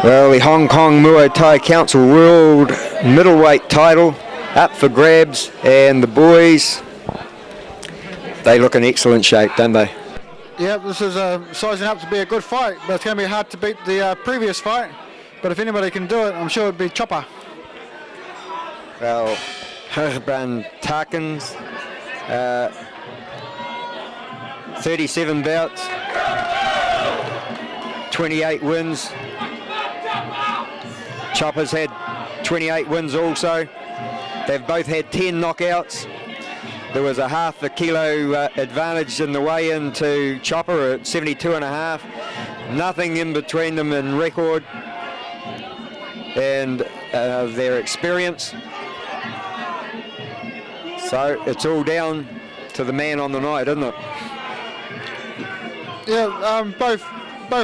Well, the Hong Kong Muay Thai Council World Middleweight title up for grabs, and the boys, they look in excellent shape, don't they? Yeah, this is sizing up to be a good fight, but it's going to be hard to beat the previous fight. But if anybody can do it, I'm sure it'd be CHOPPA. Well, Gerbrand TAKENS, 37 bouts, 28 wins. CHOPPA's had 28 wins also. They've both had 10 knockouts. There was a half a kilo advantage in the weigh-in to CHOPPA at 72.5. Nothing in between them in record and their experience. So it's all down to the man on the night, isn't it? Yeah, both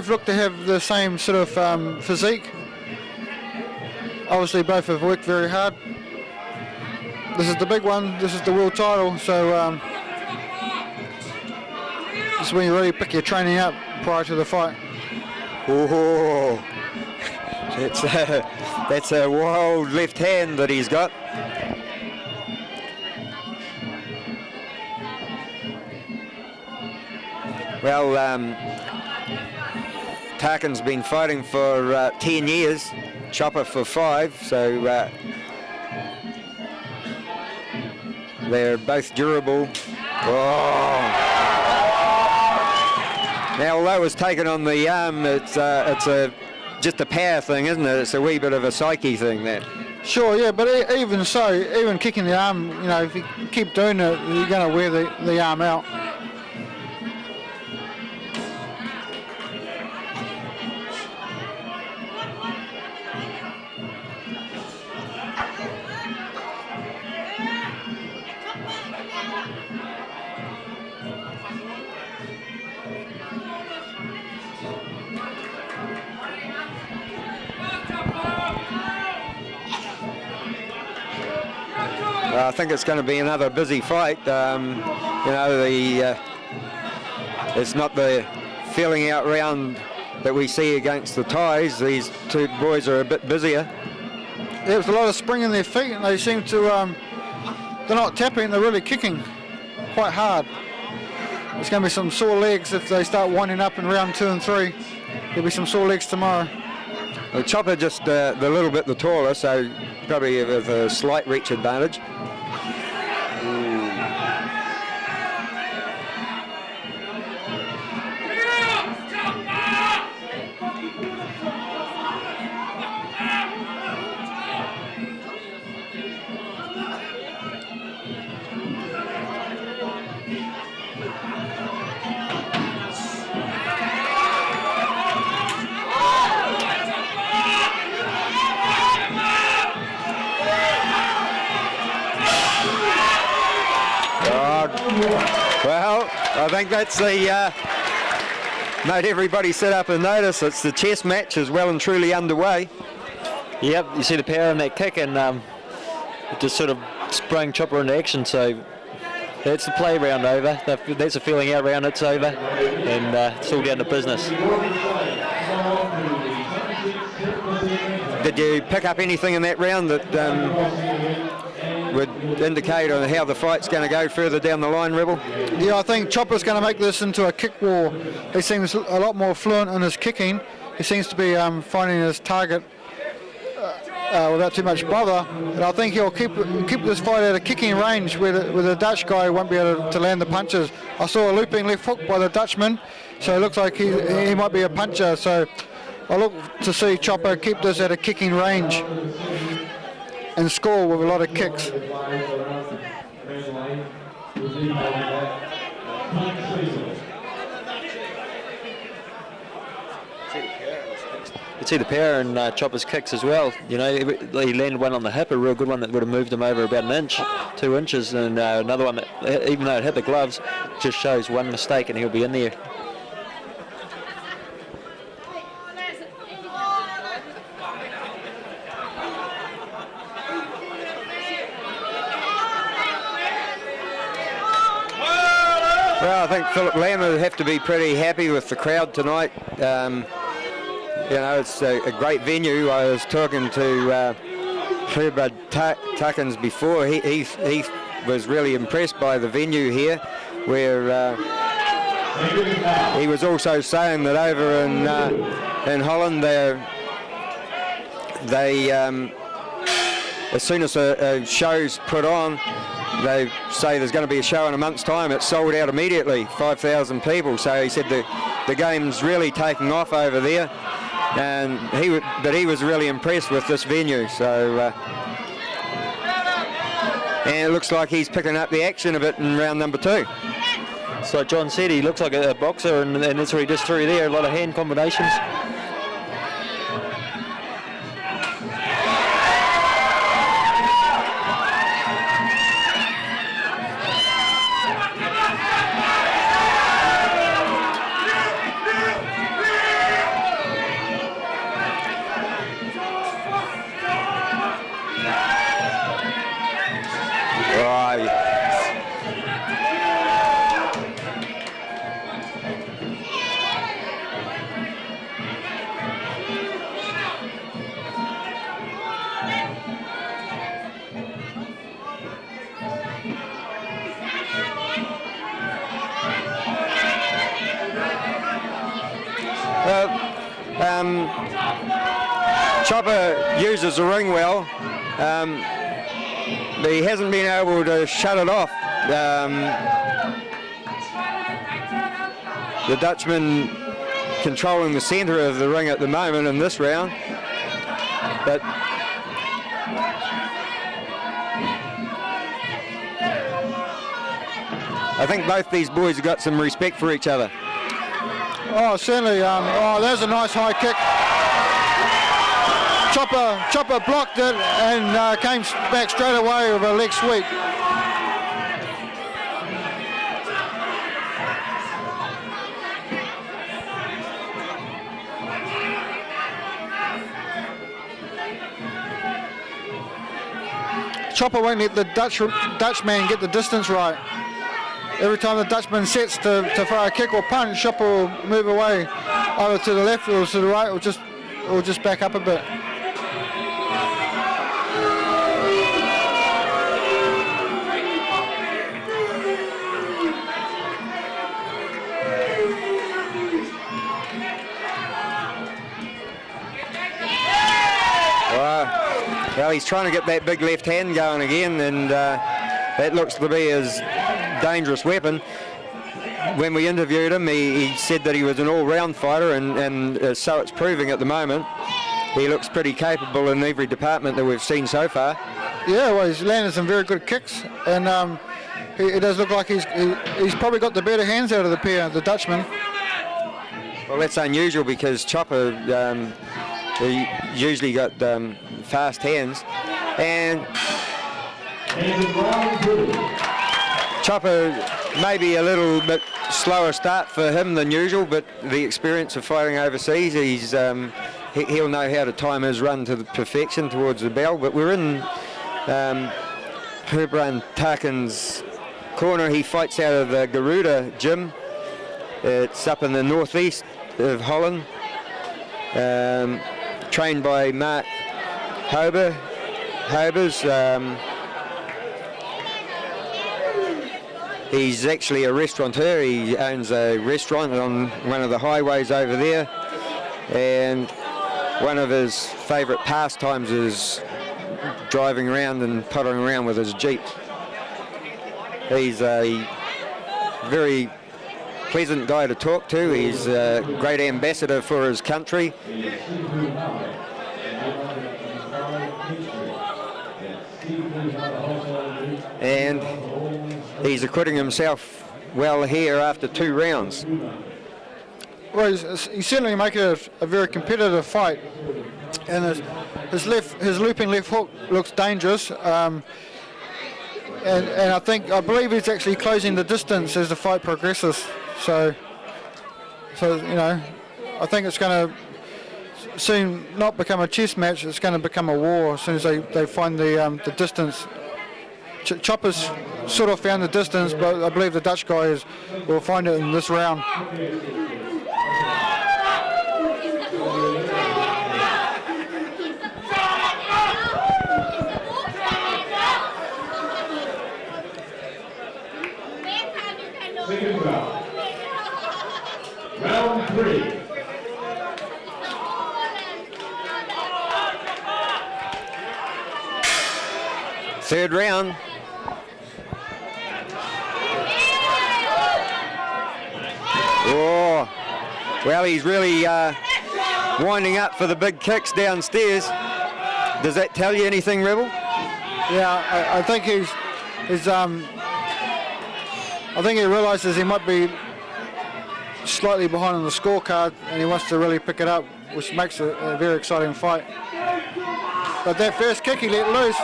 look to have the same sort of physique. Obviously, both have worked very hard. This is the big one. This is the world title. So this is when you really pick your training up prior to the fight. Oh, that's a wild left hand that he's got. Well, TAKENS been fighting for 10 years, CHOPPA for 5, so they're both durable. Oh. Now, although it was taken on the arm, it's just a power thing, isn't it? It's a wee bit of a psyche thing there. Sure, yeah, but even so, even kicking the arm, you know, if you keep doing it, you're going to wear the arm out. I think it's going to be another busy fight. You know, it's not the feeling out round that we see against the Thais. These two boys are a bit busier. There's a lot of spring in their feet, and they seem to, they're not tapping, they're really kicking quite hard. There's going to be some sore legs if they start winding up in round 2 and 3. There'll be some sore legs tomorrow. Well, CHOPPA just the little bit the taller, so probably with a slight reach advantage. Well, I think that's the made everybody sit up and notice. It's the chess match is well and truly underway. Yep, you see the power in that kick, and it just sort of sprung CHOPPA into action. So that's the play round over. That's the feeling out round. It's over, and it's all down to business. Did you pick up anything in that round that would indicate on how the fight's going to go further down the line, Rebel? Yeah, I think CHOPPA's going to make this into a kick war. He seems a lot more fluent in his kicking. He seems to be finding his target without too much bother. And I think he'll keep this fight at a kicking range where the Dutch guy won't be able to land the punches. I saw a looping left hook by the Dutchman, so it looks like he might be a puncher. So I look to see CHOPPA keep this at a kicking range and score with a lot of kicks. You see the power in CHOPPA's kicks as well. You know, he landed one on the hip, a real good one that would have moved him over about an inch, 2 inches, and another one that, even though it hit the gloves, just shows one mistake and he'll be in there. Well, I think Philip Lamb would have to be pretty happy with the crowd tonight. you know, it's a great venue. I was talking to Gerbrand TAKENS before. He was really impressed by the venue here, where he was also saying that over in Holland, they as soon as a show's put on, they say there's going to be a show in a month's time. It's sold out immediately, 5,000 people. So he said the game's really taking off over there, and he was really impressed with this venue. So and it looks like he's picking up the action a bit in round number 2. So John said he looks like a boxer, and that's what he just threw there. A lot of hand combinations. CHOPPA uses the ring well, but he hasn't been able to shut it off. The Dutchman controlling the centre of the ring at the moment in this round, but I think both these boys have got some respect for each other. Oh, certainly. There's a nice high kick. CHOPPA blocked it and came back straight away with a leg sweep. CHOPPA won't let the Dutchman get the distance right. Every time the Dutchman sets to throw a kick or punch, CHOPPA will move away either to the left or to the right, or just back up a bit. Well, he's trying to get that big left hand going again, and that looks to be his dangerous weapon. When we interviewed him, he said that he was an all-round fighter, and so it's proving at the moment. He looks pretty capable in every department that we've seen so far. Yeah, well, he's landed some very good kicks, and it does look like he's probably got the better hands out of the pair, the Dutchman. Well, that's unusual because CHOPPA he usually got fast hands, and CHOPPA maybe a little bit slower start for him than usual, but the experience of fighting overseas, he'll know how to time his run to the perfection towards the bell. But we're in Gerbrand TAKENS' corner. He fights out of the Garuda gym. It's up in the northeast of Holland, trained by Mark Hobers. He's actually a restaurateur. He owns a restaurant on one of the highways over there, and one of his favourite pastimes is driving around and puttering around with his Jeep. He's a very pleasant guy to talk to. He's a great ambassador for his country. And he's acquitting himself well here after 2 rounds. Well, he's certainly making a very competitive fight, and his looping left hook looks dangerous. And I believe he's actually closing the distance as the fight progresses. So you know, I think it's going to soon not become a chess match. It's going to become a war as soon as they find the distance. CHOPPA's sort of found the distance, but I believe the Dutch guy will find it in this round. Third round. Oh, well, he's really winding up for the big kicks downstairs. Does that tell you anything, Rebel? Yeah, I think I think he realises he might be slightly behind on the scorecard, and he wants to really pick it up, which makes it a very exciting fight. But that first kick he let loose,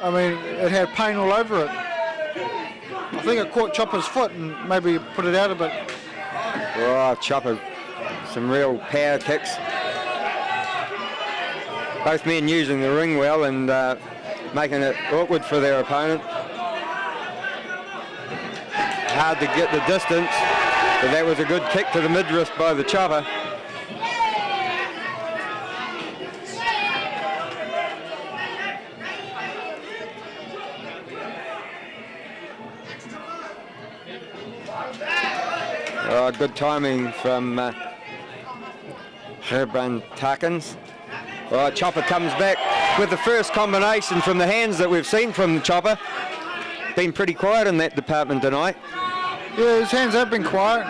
I mean, it had pain all over it. I think it caught Choppa's foot and maybe put it out a bit. Oh, Choppa, some real power kicks. Both men using the ring well and making it awkward for their opponent. Hard to get the distance, but that was a good kick to the midriff by the Choppa. Oh, good timing from Gerbrand TAKENS. Oh, Choppa comes back with the first combination from the hands that we've seen from Choppa. Been pretty quiet in that department tonight. Yeah, his hands have been quiet.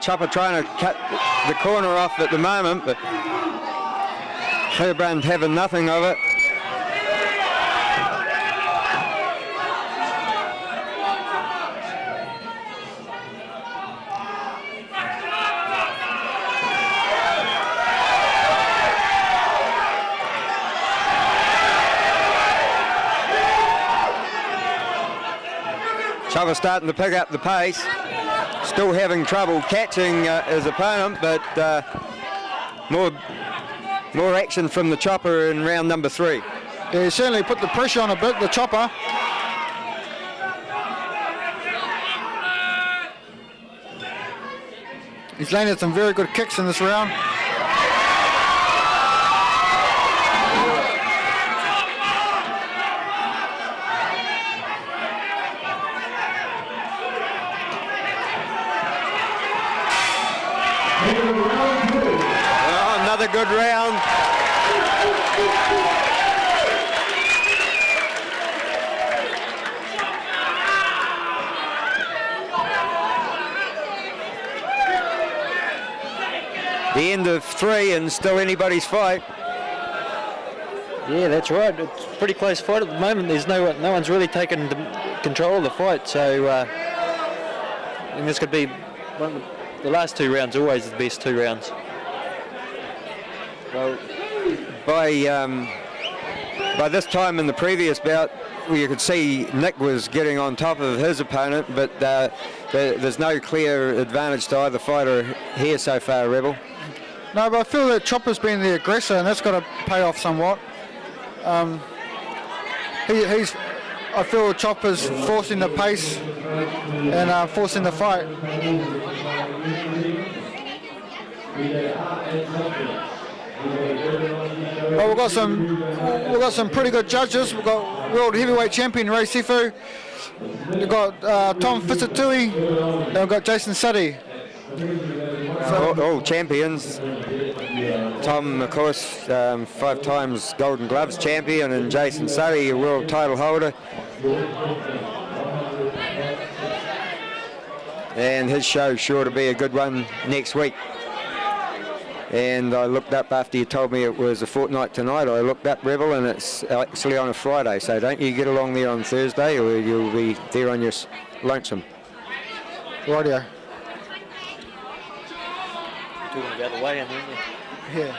Choppa trying to cut the corner off at the moment, but Gerbrand having nothing of it. Choppa starting to pick up the pace. Still having trouble catching his opponent, but more action from the Choppa in round number 3. Yeah, he certainly put the pressure on a bit, the Choppa. He's landed some very good kicks in this round. Oh, another good round. The end of 3 and still anybody's fight. Yeah, that's right. It's a pretty close fight at the moment. There's no one's really taken control of the fight, so and this could be the last 2 rounds. Always the best 2 rounds. Well, by this time in the previous bout, you could see Nick was getting on top of his opponent, but there's no clear advantage to either fighter here so far, Rebel. No, but I feel that Choppa's been the aggressor, and that's got to pay off somewhat. I feel Choppa's forcing the pace and forcing the fight. Well, we've got some pretty good judges. We've got world heavyweight champion Ray Sifu. We've got Tom Fisatui, and we've got Jason Suddy. All champions. Tom, of course, 5 times Golden Gloves champion, and Jason Suddy, a world title holder. And his show's sure to be a good one next week. And I looked up after you told me it was a fortnight tonight. I looked up, Rebel, and it's actually on a Friday. So don't you get along there on Thursday, or you'll be there on your lonesome. Rightio. Talking about the weigh-in, aren't you? Yeah.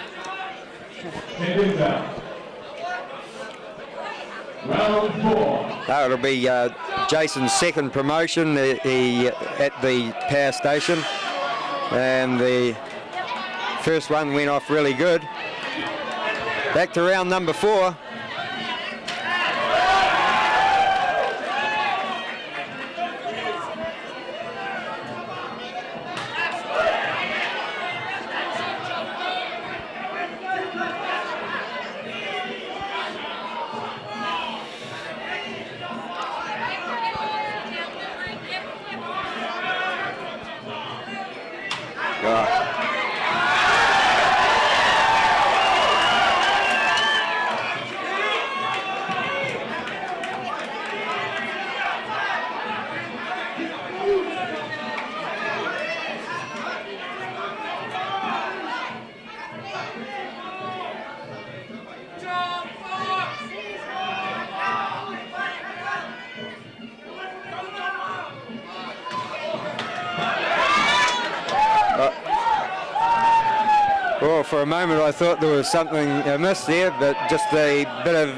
Round 4. It'll be Jason's second promotion at the power station. And the first one went off really good. Back to round number 4. Well, for a moment I thought there was something amiss there, but just a bit of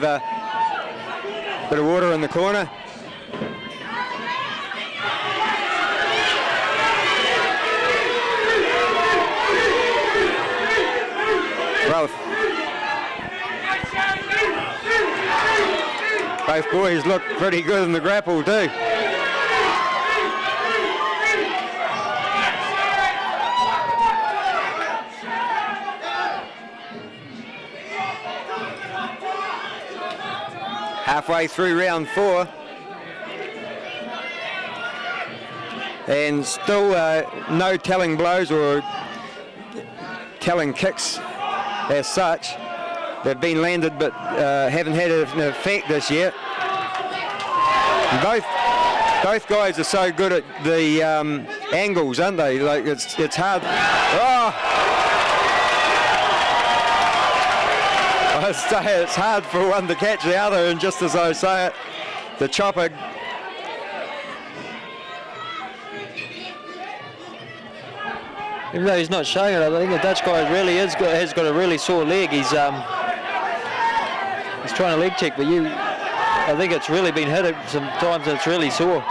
water in the corner. Well, both boys look pretty good in the grapple too. Halfway through round 4, and still no telling blows or telling kicks as such. They've been landed but haven't had an effect this yet. Both guys are so good at the angles, aren't they? Like it's hard. Oh! I say it's hard for one to catch the other, and just as I say it, the chopper even though he's not showing it, I think the Dutch guy really has got a really sore leg. He's trying to leg check, but I think it's really been hit sometimes and it's really sore.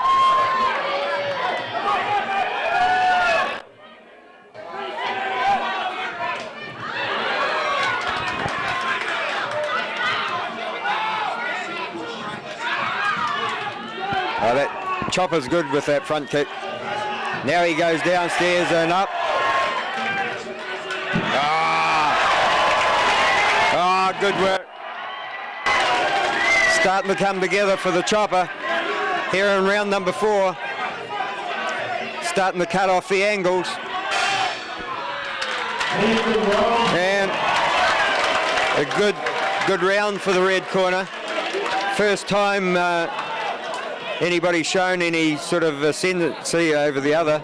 that Choppa's good with that front kick. Now he goes downstairs and up. Good work. Starting to come together for the Choppa here in round number 4. Starting to cut off the angles. And a good round for the red corner. First time anybody's shown any sort of ascendancy over the other.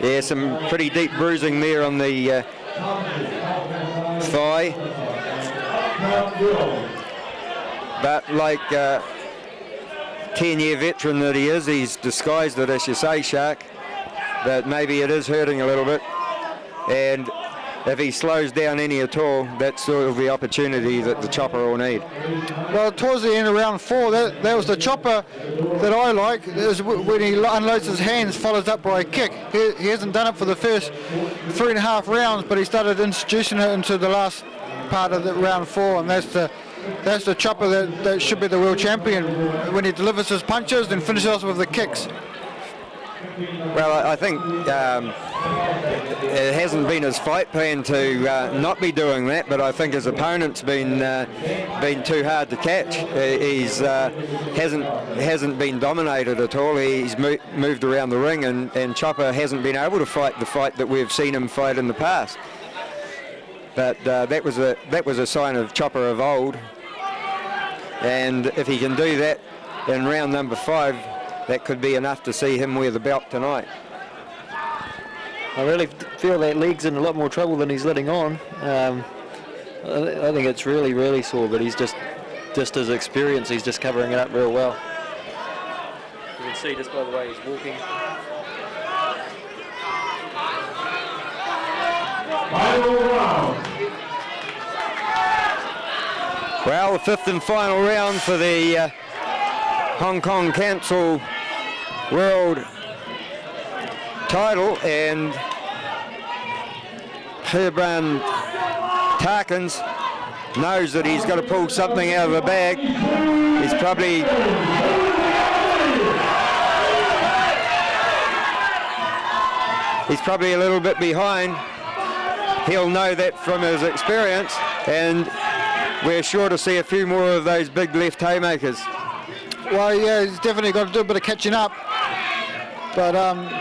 Yeah, some pretty deep bruising there on the thigh. But like 10-year veteran that he is, he's disguised it, as you say, Shark. But maybe it is hurting a little bit. And if he slows down any at all, that's sort of the opportunity that the Choppa will need. Well, towards the end of round 4, that was the Choppa that I like, is when he unloads his hands, follows up by a kick. He hasn't done it for the first 3.5 rounds, but he started introducing it into the last part of the round 4, and that's the Choppa that should be the world champion, when he delivers his punches and finishes us with the kicks. Well, I think it hasn't been his fight plan to not be doing that, but I think his opponent's been too hard to catch. He's hasn't been dominated at all. He's moved around the ring, and Choppa hasn't been able to fight the fight that we've seen him fight in the past. But that was a sign of Choppa of old, and if he can do that in round number 5, that could be enough to see him wear the belt tonight. I really feel that leg's in a lot more trouble than he's letting on. I think it's really, really sore, but he's just his experience, he's just covering it up real well. You can see just by the way he's walking. Final round. Well, the fifth and final round for the Hong Kong Council World title, and Gerbrand TAKENS knows that he's got to pull something out of the bag. He's probably a little bit behind. He'll know that from his experience, and we're sure to see a few more of those big left haymakers. Well, yeah, he's definitely got to do a bit of catching up. But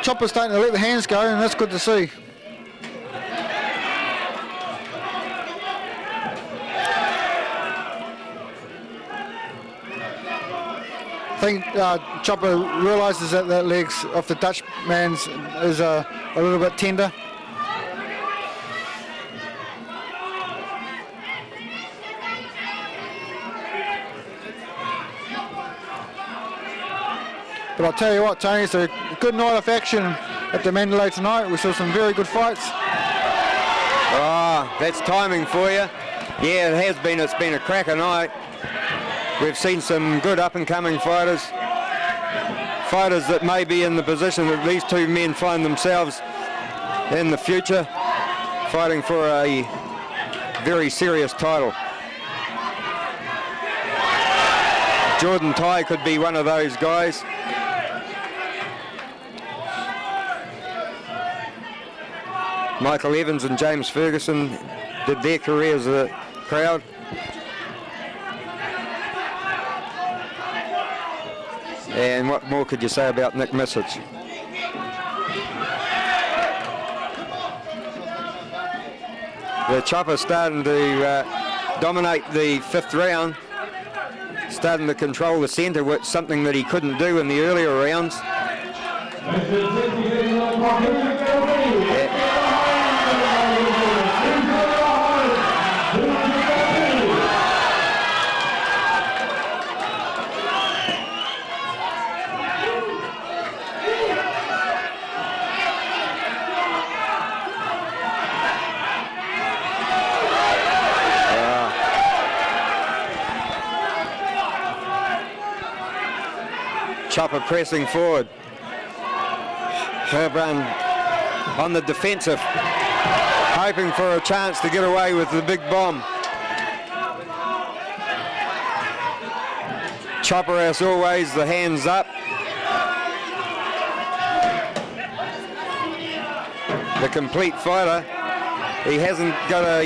Choppa's starting to let the hands go, and that's good to see. I think Choppa realises that that legs off the Dutch man's is a little bit tender. But I'll tell you what, Tony, it's a good night of action at the Mandalay tonight. We saw some very good fights. Ah, that's timing for you. Yeah, it has been. It's been a cracker night. We've seen some good up-and-coming fighters. Fighters that may be in the position that these two men find themselves in the future, fighting for a very serious title. Jordan Tai could be one of those guys. Michael Evans and James Ferguson did their careers as a crowd. And what more could you say about Nick Misich? The Choppa starting to dominate the fifth round, starting to control the centre, which something that he couldn't do in the earlier rounds. Yeah. Choppa pressing forward. Gerbrand on the defensive, hoping for a chance to get away with the big bomb. Choppa, as always, the hands up. The complete fighter. He hasn't got a,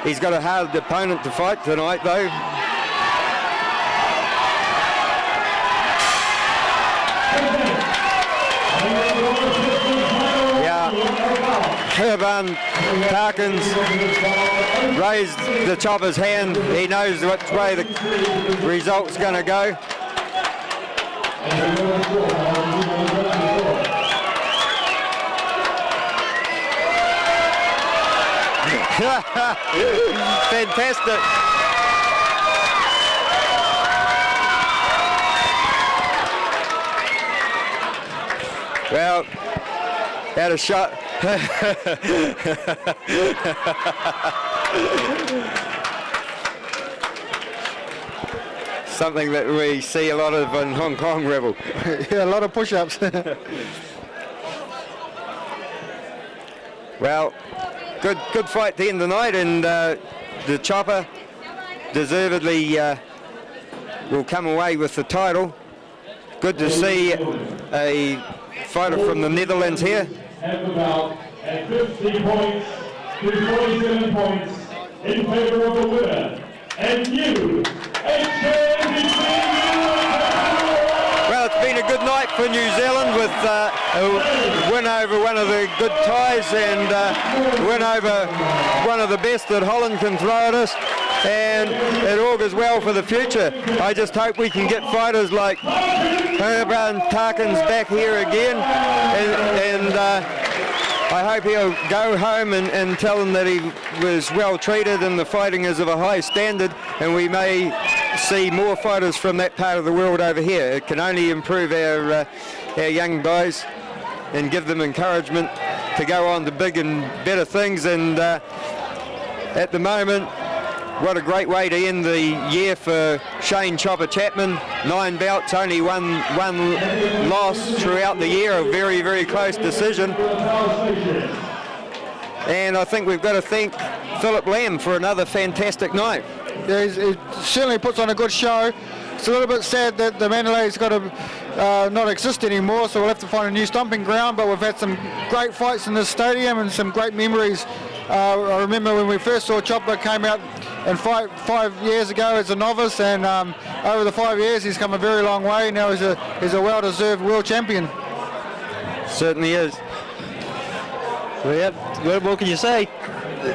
he's got a hard opponent to fight tonight though. Gerbrand TAKENS raised the Choppa's hand. He knows which way the result's going to go. Fantastic. Well, had a shot. Something that we see a lot of in Hong Kong, Rebel. Yeah, a lot of push-ups. Well, good fight at the end of the night, and the Choppa deservedly will come away with the title. Good to see a fighter from the Netherlands here. At 50 points to 47 points in favor of the winner, and you, Well, it's been a good night for New Zealand with a win over one of the good ties and a win over one of the best that Holland can throw at us, and it augurs well for the future. I just hope we can get fighters like Gerbrand TAKENS back here again, and I hope he'll go home and tell them that he was well treated and the fighting is of a high standard, and we may see more fighters from that part of the world over here. It can only improve our young guys and give them encouragement to go on to big and better things. And at the moment, what a great way to end the year for Shane Chopper Chapman. 9 bouts, only one loss throughout the year, a very, very close decision. And I think we've got to thank Philip Lamb for another fantastic night. Yeah, he certainly puts on a good show. It's a little bit sad that the Mandalay's got to not exist anymore, so we'll have to find a new stomping ground, but we've had some great fights in this stadium and some great memories. I remember when we first saw Choppa came out and fight 5 years ago as a novice, and over the 5 years he's come a very long way. Now he's a well-deserved world champion. Certainly is. Well, yeah, what more can you say?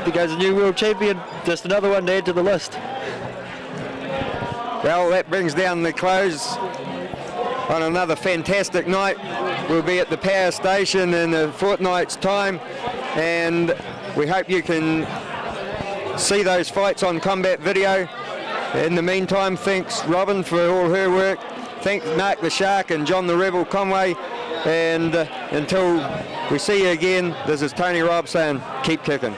The guy's a new world champion, just another one to add to the list. Well, that brings down the close on another fantastic night. We'll be at the power station in a fortnight's time, and we hope you can see those fights on Combat Video. In the meantime, thanks Robin for all her work. Thanks Mark the Shark and John the Rebel Conway. And until we see you again, this is Tony Robb saying, keep kicking.